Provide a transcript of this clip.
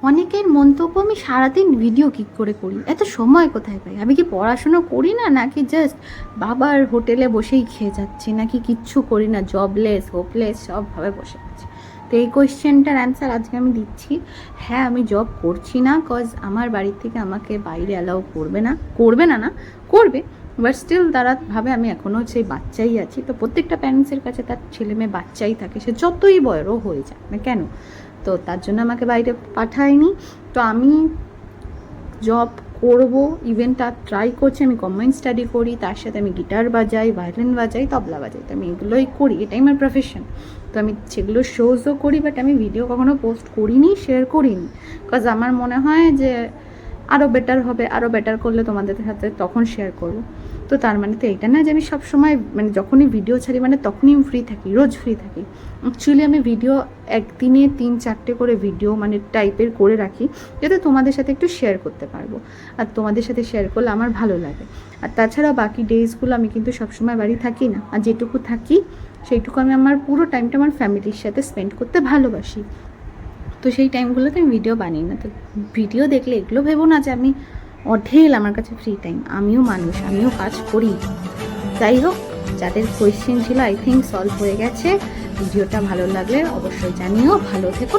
অনেকের মন্তব্য, আমি সারাদিন ভিডিও কী করে করি, এত সময় কোথায় পাই? আমি কি পড়াশুনো করি না, নাকি জাস্ট বাবার হোটেলে বসেই খেয়ে যাচ্ছি, নাকি কিচ্ছু করি না, জবলেস হোপলেস সবভাবে বসে আছি? তো এই কোয়েশ্চেনটার অ্যান্সার আজকে আমি দিচ্ছি। হ্যাঁ, আমি জব করছি না, কজ আমার বাড়ির থেকে আমাকে বাইরে অ্যালাউ করবে না, করবে, বাট স্টিল তারা ভাবে আমি এখনও সেই বাচ্চাই আছি। তো প্রত্যেকটা প্যারেন্টসের কাছে তার ছেলে মেয়ে বাচ্চাই থাকে, সে যতই বড়ও হয়ে যাক না কেন। তো তার জন্য আমাকে বাইরে পাঠায়নি। তো আমি জব করব, ইভেন তার ট্রাই করছি। আমি কম্বাইন স্টাডি করি, তার সাথে আমি গিটার বাজাই, ভায়োলিন বাজাই, তবলা বাজাই। তো আমি এগুলোই করি, এটাই আমার প্রফেশন। তো আমি সেগুলো শোজও করি, বাট আমি ভিডিও কখনো পোস্ট করিনি, শেয়ার করিনি, বিকজ আমার মনে হয় যে আরও বেটার হবে, আরও বেটার করলে তোমাদের সাথে তখন শেয়ার করবো। তো তার মানে তো এইটা না যে আমি সবসময় মানে যখনই ভিডিও ছাড়ি মানে তখনই আমি ফ্রি থাকি, রোজ ফ্রি থাকি। অ্যাকচুয়ালি আমি ভিডিও একদিনে 3-4টে করে ভিডিও মানে টাইপের করে রাখি, যাতে তোমাদের সাথে একটু শেয়ার করতে পারবো, আর তোমাদের সাথে শেয়ার করলে আমার ভালো লাগে। আর তাছাড়া বাকি ডেজগুলো আমি কিন্তু সবসময় বাড়ি থাকি না, আর যেটুকু থাকি সেইটুকু আমি আমার পুরো টাইমটা আমার ফ্যামিলির সাথে স্পেন্ড করতে ভালোবাসি। তো সেই টাইমগুলোতে আমি ভিডিও বানিয়ে না। তো ভিডিও দেখলে এগুলো ভেবো না যে আমি অঢেল আমার কাছে ফ্রি টাইম, আমিও মানুষ, আমিও কাজ করি। যাই হোক, যাদের কোয়েশ্চেন ছিল আই থিঙ্ক সলভ হয়ে গেছে। ভিডিওটা ভালো লাগলে অবশ্যই জানিও। ভালো থেকো।